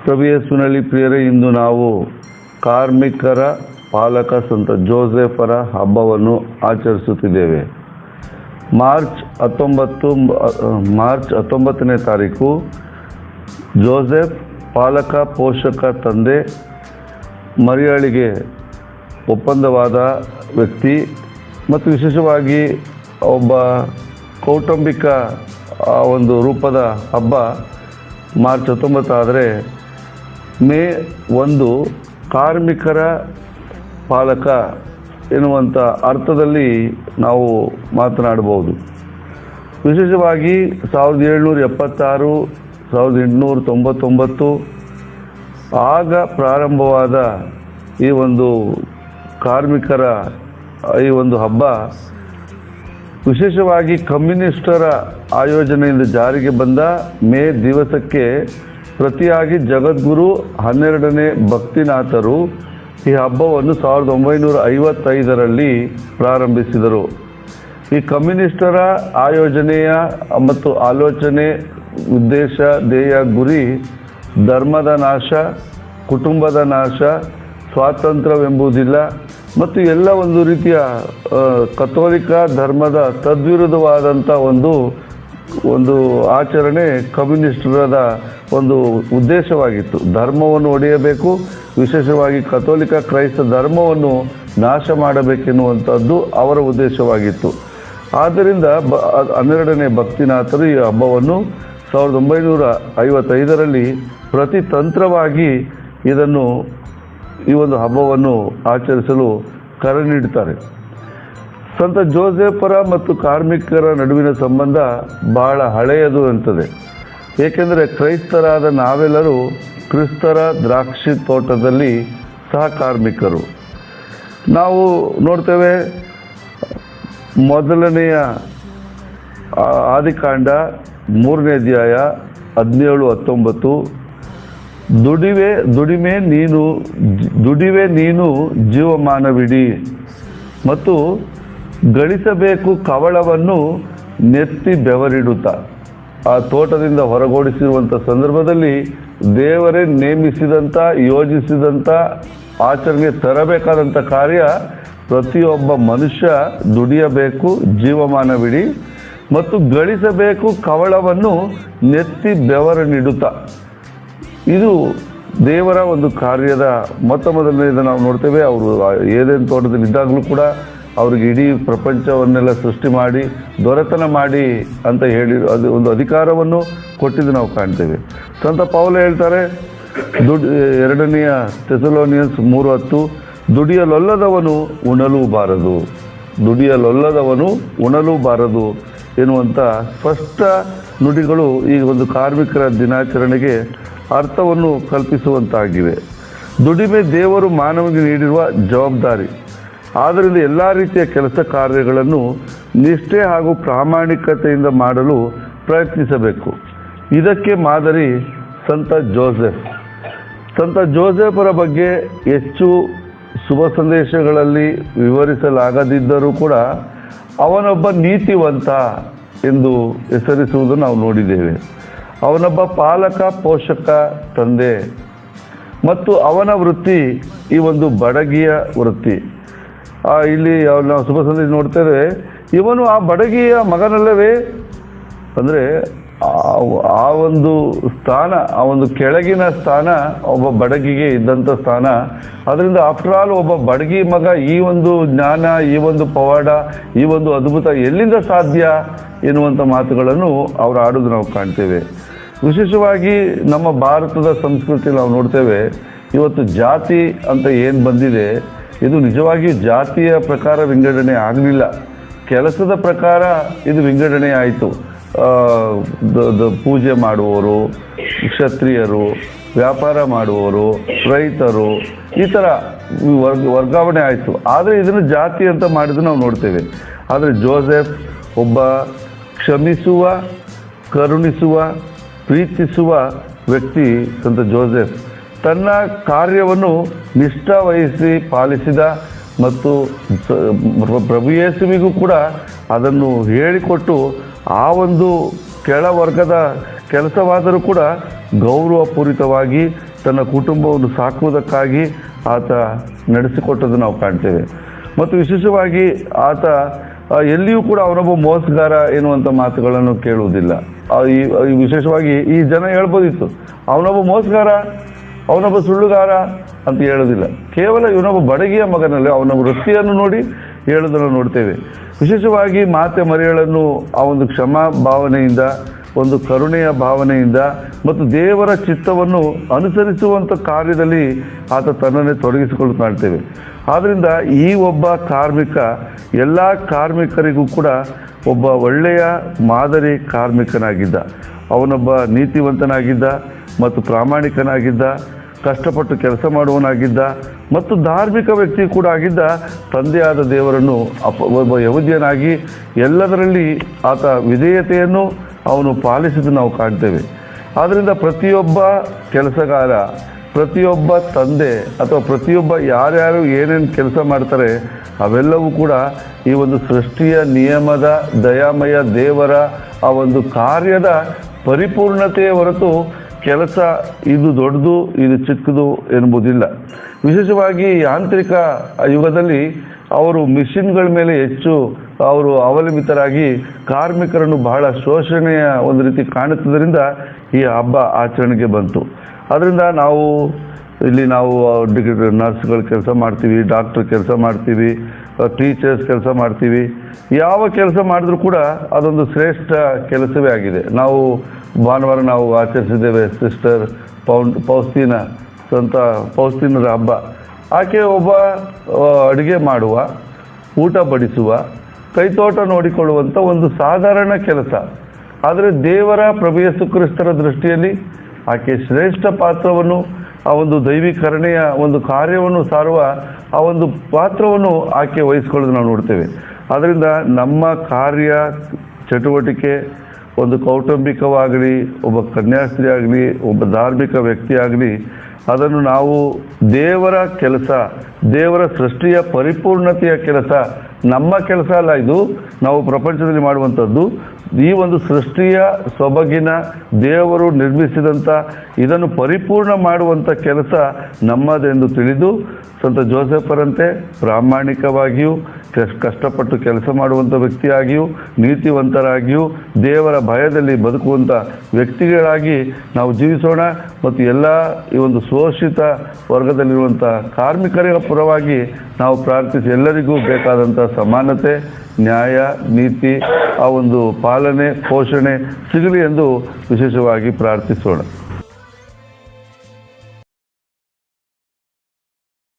ಪ್ರಭು ಯೇಸುವಿನಲ್ಲಿ ಪ್ರಿಯರೇ, ಇಂದು ನಾವು ಕಾರ್ಮಿಕರ ಪಾಲಕ ಸಂತ ಜೋಸೆಫರ ಹಬ್ಬವನ್ನು ಆಚರಿಸುತ್ತಿದ್ದೇವೆ. ಮಾರ್ಚ್ 19ನೇ ತಾರೀಕು ಜೋಸೆಫ್ ಪಾಲಕ ಪೋಷಕ ತಂದೆ, ಮರಿಯಾಳಿಗೆ ಒಪ್ಪಂದವಾದ ವ್ಯಕ್ತಿ ಮತ್ತು ವಿಶೇಷವಾಗಿ ಒಬ್ಬ ಕೌಟುಂಬಿಕ ಒಂದು ರೂಪದ ಹಬ್ಬ ಮಾರ್ಚ್ 19 ಆದರೆ ಮೇ 1 ಕಾರ್ಮಿಕರ ಪಾಲಕ ಎನ್ನುವಂಥ ಅರ್ಥದಲ್ಲಿ ನಾವು ಮಾತನಾಡಬಹುದು. ವಿಶೇಷವಾಗಿ 1776 1899 ಆಗ ಪ್ರಾರಂಭವಾದ ಈ ಒಂದು ಕಾರ್ಮಿಕರ ಈ ಒಂದು ಹಬ್ಬ ವಿಶೇಷವಾಗಿ ಕಮ್ಯುನಿಸ್ಟರ ಆಯೋಜನೆಯಿಂದ ಜಾರಿಗೆ ಬಂದ ಮೇ ದಿವಸಕ್ಕೆ ಪ್ರತಿಯಾಗಿ ಜಗದ್ಗುರು 12ನೇ ಭಕ್ತಿನಾಥರು ಈ ಹಬ್ಬವನ್ನು 1955ರಲ್ಲಿ ಪ್ರಾರಂಭಿಸಿದರು. ಈ ಕಮ್ಯುನಿಸ್ಟರ ಆಯೋಜನೆಯ ಮತ್ತು ಆಲೋಚನೆ, ಉದ್ದೇಶ, ಧ್ಯೇಯ, ಗುರಿ ಧರ್ಮದ ನಾಶ, ಕುಟುಂಬದ ನಾಶ, ಸ್ವಾತಂತ್ರ್ಯವೆಂಬುದಿಲ್ಲ ಮತ್ತು ಎಲ್ಲ ಒಂದು ರೀತಿಯ ಕಥೋಲಿಕ ಧರ್ಮದ ತದ್ವಿರುದ್ಧವಾದಂಥ ಒಂದು ಆಚರಣೆ ಕಮ್ಯುನಿಸ್ಟರದ ಒಂದು ಉದ್ದೇಶವಾಗಿತ್ತು. ಧರ್ಮವನ್ನು ಒಡೆಯಬೇಕು, ವಿಶೇಷವಾಗಿ ಕಥೋಲಿಕ ಕ್ರೈಸ್ತ ಧರ್ಮವನ್ನು ನಾಶ ಮಾಡಬೇಕೆನ್ನುವಂಥದ್ದು ಅವರ ಉದ್ದೇಶವಾಗಿತ್ತು. ಆದ್ದರಿಂದ 12ನೇ ಭಕ್ತಿನಾಥರು ಈ ಹಬ್ಬವನ್ನು 1955ರಲ್ಲಿ ಪ್ರತಿತಂತ್ರವಾಗಿ ಈ ಒಂದು ಹಬ್ಬವನ್ನು ಆಚರಿಸಲು ಕರೆ ನೀಡುತ್ತಾರೆ. ಸಂತ ಜೋಸೆಫರ ಮತ್ತು ಕಾರ್ಮಿಕರ ನಡುವಿನ ಸಂಬಂಧ ಬಹಳ ಹಳೆಯದು ಅಂತದೆ. ಏಕೆಂದರೆ ಕ್ರೈಸ್ತರಾದ ನಾವೆಲ್ಲರೂ ಕ್ರಿಸ್ತರ ದ್ರಾಕ್ಷಿ ತೋಟದಲ್ಲಿ ಸಹ ಕಾರ್ಮಿಕರು. ನಾವು ನೋಡ್ತೇವೆ, ಮೊದಲನೆಯ ಆದಿಕಾಂಡ 3ನೇ ಅಧ್ಯಾಯ 17-19, ದುಡಿವೆ ನೀನು ಜೀವಮಾನವಿಡಿ ಮತ್ತು ಗಳಿಸಬೇಕು ಕವಳವನ್ನು ನೆತ್ತಿ ಬೆವರಿಡುತ್ತಾ. ಆ ತೋಟದಿಂದ ಹೊರಗೋಡಿಸಿರುವಂಥ ಸಂದರ್ಭದಲ್ಲಿ ದೇವರೇ ನೇಮಿಸಿದಂಥ, ಯೋಜಿಸಿದಂಥ ಆಚರಣೆಗೆ ತರಬೇಕಾದಂಥ ಕಾರ್ಯ ಪ್ರತಿಯೊಬ್ಬ ಮನುಷ್ಯ ದುಡಿಯಬೇಕು, ಜೀವಮಾನವಿಡಿ ಮತ್ತು ಗಳಿಸಬೇಕು ಕವಳವನ್ನು ನೆತ್ತಿ ಬೆವರನ್ನಿಡುತ್ತಾ. ಇದು ದೇವರ ಒಂದು ಕಾರ್ಯದ ಮೊದಲನೇದು ನಾವು ನೋಡ್ತೇವೆ. ಅವರು ಏದೇನು ತೋಟದಲ್ಲಿ ಇದ್ದಾಗಲೂ ಕೂಡ ಅವ್ರಿಗೆ ಇಡೀ ಪ್ರಪಂಚವನ್ನೆಲ್ಲ ಸೃಷ್ಟಿ ಮಾಡಿ ದೊರೆತನ ಮಾಡಿ ಅಂತ ಹೇಳಿ ಒಂದು ಅಧಿಕಾರವನ್ನು ಕೊಟ್ಟಿದ್ದು ನಾವು ಕಾಣ್ತೇವೆ. ಸಂತ ಪೌಲ ಹೇಳ್ತಾರೆ, 2ನೇ ಥೆಸಲೋನಿಯನ್ಸ್ 3:10, ದುಡಿಯಲೊಲ್ಲದವನು ಉಣಲೂಬಾರದು ಎನ್ನುವಂಥ ಸ್ಪಷ್ಟ ನುಡಿಗಳು ಈ ಒಂದು ಕಾರ್ಮಿಕರ ದಿನಾಚರಣೆಗೆ ಅರ್ಥವನ್ನು ಕಲ್ಪಿಸುವಂತಾಗಿವೆ. ದುಡಿಮೆ ದೇವರು ಮಾನವನಿಗೆ ನೀಡಿರುವ ಜವಾಬ್ದಾರಿ. ಆದ್ದರಿಂದ ಎಲ್ಲ ರೀತಿಯ ಕೆಲಸ ಕಾರ್ಯಗಳನ್ನು ನಿಷ್ಠೆ ಹಾಗೂ ಪ್ರಾಮಾಣಿಕತೆಯಿಂದ ಮಾಡಲು ಪ್ರಯತ್ನಿಸಬೇಕು. ಇದಕ್ಕೆ ಮಾದರಿ ಸಂತ ಜೋಸೆಫರ ಬಗ್ಗೆ ಹೆಚ್ಚು ಶುಭ ಸಂದೇಶಗಳಲ್ಲಿ ವಿವರಿಸಲಾಗದಿದ್ದರೂ ಕೂಡ ಅವನೊಬ್ಬ ನೀತಿವಂತ ಎಂದು ಹೆಸರಿಸುವುದನ್ನು ನಾವು ನೋಡಿದ್ದೇವೆ. ಅವನೊಬ್ಬ ಪಾಲಕ ಪೋಷಕ ತಂದೆ ಮತ್ತು ಅವನ ವೃತ್ತಿ ಈ ಒಂದು ಬಡಗಿಯ ವೃತ್ತಿ. ಇಲ್ಲಿ ನಾವು ಶುಭ ಸಂದೇಶ ನೋಡ್ತೇವೆ, ಇವನು ಆ ಬಡಗಿಯ ಮಗನಲ್ಲವೇ? ಅಂದರೆ ಆ ಒಂದು ಸ್ಥಾನ, ಆ ಒಂದು ಕೆಳಗಿನ ಸ್ಥಾನ ಒಬ್ಬ ಬಡಗಿಗೆ ಇದ್ದಂಥ ಸ್ಥಾನ. ಅದರಿಂದ ಆಫ್ಟರ್ ಆಲ್ ಒಬ್ಬ ಬಡಗಿ ಮಗ ಈ ಒಂದು ಜ್ಞಾನ, ಈ ಒಂದು ಪವಾಡ, ಈ ಒಂದು ಅದ್ಭುತ ಎಲ್ಲಿಂದ ಸಾಧ್ಯ ಎನ್ನುವಂಥ ಮಾತುಗಳನ್ನು ಅವರು ಆಡೋದು ನಾವು ಕಾಣ್ತೇವೆ. ವಿಶೇಷವಾಗಿ ನಮ್ಮ ಭಾರತದ ಸಂಸ್ಕೃತಿ ನಾವು ನೋಡ್ತೇವೆ, ಇವತ್ತು ಜಾತಿ ಅಂತ ಏನು ಬಂದಿದೆ, ಇದು ನಿಜವಾಗಿ ಜಾತಿಯ ಪ್ರಕಾರ ವಿಂಗಡಣೆ ಆಗಲಿಲ್ಲ, ಕೆಲಸದ ಪ್ರಕಾರ ಇದು ವಿಂಗಡಣೆ ಆಯಿತು. ಪೂಜೆ ಮಾಡುವವರು, ಕ್ಷತ್ರಿಯರು, ವ್ಯಾಪಾರ ಮಾಡುವವರು, ರೈತರು, ಈ ಥರ ವರ್ಗಾವಣೆ ಆಯಿತು. ಆದರೆ ಇದನ್ನು ಜಾತಿ ಅಂತ ಮಾಡಿದ್ದು ನಾವು ನೋಡ್ತೇವೆ. ಆದರೆ ಜೋಸೆಫ್ ಒಬ್ಬ ಕ್ಷಮಿಸುವ, ಕರುಣಿಸುವ, ಪ್ರೀತಿಸುವ ವ್ಯಕ್ತಿ. ಸಂತ ಜೋಸೆಫ್ ತನ್ನ ಕಾರ್ಯವನ್ನು ನಿಷ್ಠಾವಹಿಸಿ ಪಾಲಿಸಿದ ಮತ್ತು ಪ್ರಭು ಯೇಸುವಿಗೂ ಕೂಡ ಅದನ್ನು ಹೇಳಿಕೊಟ್ಟು ಆ ಒಂದು ಕೆಳವರ್ಗದ ಕೆಲಸವಾದರೂ ಕೂಡ ಗೌರವಪೂರಿತವಾಗಿ ತನ್ನ ಕುಟುಂಬವನ್ನು ಸಾಕುವುದಕ್ಕಾಗಿ ಆತ ನಡೆಸಿಕೊಟ್ಟದ್ದು ನಾವು ಕಾಣ್ತೇವೆ. ಮತ್ತು ವಿಶೇಷವಾಗಿ ಆತ ಎಲ್ಲಿಯೂ ಕೂಡ ಅವನೊಬ್ಬ ಮೋಸಗಾರ ಎನ್ನುವಂಥ ಮಾತುಗಳನ್ನು ಕೇಳುವುದಿಲ್ಲ. ವಿಶೇಷವಾಗಿ ಈ ಜನ ಹೇಳ್ಬೋದಿತ್ತು, ಅವನೊಬ್ಬ ಮೋಸಗಾರ, ಅವನೊಬ್ಬ ಸುಳ್ಳುಗಾರ ಅಂತ ಹೇಳೋದಿಲ್ಲ. ಕೇವಲ ಇವನೊಬ್ಬ ಬಡಗಿಯ ಮಗನಲ್ಲಿ ಅವನ ವೃತ್ತಿಯನ್ನು ನೋಡಿ ಹೇಳೋದನ್ನು ನೋಡ್ತೇವೆ. ವಿಶೇಷವಾಗಿ ಮಾತೆ ಮರಿಯಳನ್ನು ಆ ಒಂದು ಕ್ಷಮಾ ಭಾವನೆಯಿಂದ, ಒಂದು ಕರುಣೆಯ ಭಾವನೆಯಿಂದ ಮತ್ತು ದೇವರ ಚಿತ್ತವನ್ನು ಅನುಸರಿಸುವಂಥ ಕಾರ್ಯದಲ್ಲಿ ಆತ ತನ್ನನ್ನೇ ತೊಡಗಿಸಿಕೊಂಡು ಕಾಣ್ತೇವೆ. ಆದ್ದರಿಂದ ಈ ಒಬ್ಬ ಕಾರ್ಮಿಕ ಎಲ್ಲ ಕಾರ್ಮಿಕರಿಗೂ ಕೂಡ ಒಬ್ಬ ಒಳ್ಳೆಯ ಮಾದರಿ ಕಾರ್ಮಿಕನಾಗಿದ್ದ. ಅವನೊಬ್ಬ ನೀತಿವಂತನಾಗಿದ್ದ ಮತ್ತು ಪ್ರಾಮಾಣಿಕನಾಗಿದ್ದ, ಕಷ್ಟಪಟ್ಟು ಕೆಲಸ ಮಾಡುವನಾಗಿದ್ದ ಮತ್ತು ಧಾರ್ಮಿಕ ವ್ಯಕ್ತಿ ಕೂಡ ಆಗಿದ್ದ. ತಂದೆಯಾದ ದೇವರನ್ನು ಒಬ್ಬ ಯಹೂದ್ಯನಾಗಿ ಎಲ್ಲದರಲ್ಲಿ ಆತ ವಿಧೇಯತೆಯನ್ನು ಅವನು ಪಾಲಿಸಿದ್ದು ನಾವು ಕಾಣ್ತೇವೆ. ಆದ್ದರಿಂದ ಪ್ರತಿಯೊಬ್ಬ ಕೆಲಸಗಾರ, ಪ್ರತಿಯೊಬ್ಬ ತಂದೆ ಅಥವಾ ಪ್ರತಿಯೊಬ್ಬ ಯಾರ್ಯಾರು ಏನೇನು ಕೆಲಸ ಮಾಡ್ತಾರೆ ಅವೆಲ್ಲವೂ ಕೂಡ ಈ ಒಂದು ಸೃಷ್ಟಿಯ ನಿಯಮದ ದಯಾಮಯ ದೇವರ ಆ ಒಂದು ಕಾರ್ಯದ ಪರಿಪೂರ್ಣತೆಯ ಹೊರತು ಕೆಲಸ ಇದು ದೊಡ್ಡದು ಇದು ಚಿಕ್ಕದು ಎನ್ನುವುದಿಲ್ಲ. ವಿಶೇಷವಾಗಿ ಯಾಂತ್ರಿಕ ಯುಗದಲ್ಲಿ ಅವರು ಮಿಷಿನ್ಗಳ ಮೇಲೆ ಹೆಚ್ಚು ಅವರು ಅವಲಂಬಿತರಾಗಿ ಕಾರ್ಮಿಕರನ್ನು ಬಹಳ ಶೋಷಣೆಯ ಒಂದು ರೀತಿ ಕಾಣುತ್ತದರಿಂದ ಈ ಹಬ್ಬ ಆಚರಣೆಗೆ ಬಂತು. ಅದರಿಂದ ನಾವು ನರ್ಸ್ಗಳು ಕೆಲಸ ಮಾಡ್ತೀವಿ, ಡಾಕ್ಟರ್ ಕೆಲಸ ಮಾಡ್ತೀವಿ, ಟೀಚರ್ಸ್ ಕೆಲಸ ಮಾಡ್ತೀವಿ. ಯಾವ ಕೆಲಸ ಮಾಡಿದ್ರೂ ಕೂಡ ಅದೊಂದು ಶ್ರೇಷ್ಠ ಕೆಲಸವೇ ಆಗಿದೆ. ನಾವು ಭಾನುವಾರ ನಾವು ಆಚರಿಸಿದ್ದೇವೆ ಸಿಸ್ಟರ್ ಪೌಸ್ತೀನ, ಸಂತ ಪೌಸ್ತೀನರ ಹಬ್ಬ. ಆಕೆ ಒಬ್ಬ ಅಡುಗೆ ಮಾಡುವ, ಊಟ ಬಡಿಸುವ, ಕೈತೋಟ ನೋಡಿಕೊಳ್ಳುವಂಥ ಒಂದು ಸಾಧಾರಣ ಕೆಲಸ. ಆದರೆ ದೇವರ ಪ್ರಭು ಯೇಸು ಕ್ರಿಸ್ತರ ದೃಷ್ಟಿಯಲ್ಲಿ ಆಕೆ ಶ್ರೇಷ್ಠ ಪಾತ್ರವನ್ನು, ಆ ಒಂದು ದೈವಿಕರಣೆಯ ಒಂದು ಕಾರ್ಯವನ್ನು ಸಾರುವ ಆ ಒಂದು ಪಾತ್ರವನ್ನು ಆಕೆ ವಹಿಸ್ಕೊಳ್ಳೋದು ನಾವು ನೋಡ್ತೇವೆ. ಆದ್ದರಿಂದ ನಮ್ಮ ಕಾರ್ಯ ಚಟುವಟಿಕೆ ಒಂದು ಕೌಟುಂಬಿಕವಾಗಲಿ, ಒಬ್ಬ ಕನ್ಯಾಸ್ತ್ರೀ ಆಗಲಿ, ಒಬ್ಬ ಧಾರ್ಮಿಕ ವ್ಯಕ್ತಿ ಆಗಲಿ, ಅದನ್ನು ನಾವು ದೇವರ ಕೆಲಸ, ದೇವರ ಸೃಷ್ಟಿಯ ಪರಿಪೂರ್ಣತೆಯ ಕೆಲಸ, ನಮ್ಮ ಕೆಲಸ ಅಲ್ಲ ಇದು, ನಾವು ಪ್ರಪಂಚದಲ್ಲಿ ಮಾಡುವಂಥದ್ದು. ಈ ಒಂದು ಸೃಷ್ಟಿಯ ಸೊಬಗಿನ ದೇವರು ನಿರ್ಮಿಸಿದಂಥ ಇದನ್ನು ಪರಿಪೂರ್ಣ ಮಾಡುವಂಥ ಕೆಲಸ ನಮ್ಮದೆಂದು ತಿಳಿದು ಸಂತ ಜೋಸೆಫರಂತೆ ಪ್ರಾಮಾಣಿಕವಾಗಿಯೂ ಕಷ್ಟಪಟ್ಟು ಕೆಲಸ ಮಾಡುವಂಥ ವ್ಯಕ್ತಿಯಾಗಿಯೂ ನೀತಿವಂತರಾಗಿಯೂ ದೇವರ ಭಯದಲ್ಲಿ ಬದುಕುವಂಥ ವ್ಯಕ್ತಿಗಳಾಗಿ ನಾವು ಜೀವಿಸೋಣ. ಮತ್ತು ಎಲ್ಲ ಈ ಒಂದು ಶೋಷಿತ ವರ್ಗದಲ್ಲಿರುವಂಥ ಕಾರ್ಮಿಕರ ಪರವಾಗಿ ನಾವು ಪ್ರಾರ್ಥಿಸಿ ಎಲ್ಲರಿಗೂ ಬೇಕಾದಂಥ ಸಮಾನತೆ, ನ್ಯಾಯ, ನೀತಿ, ಆ ಒಂದು ಪಾಲನೆ, ಪೋಷಣೆ ಸಿಗಲಿ ಎಂದು ವಿಶೇಷವಾಗಿ ಪ್ರಾರ್ಥಿಸೋಣ.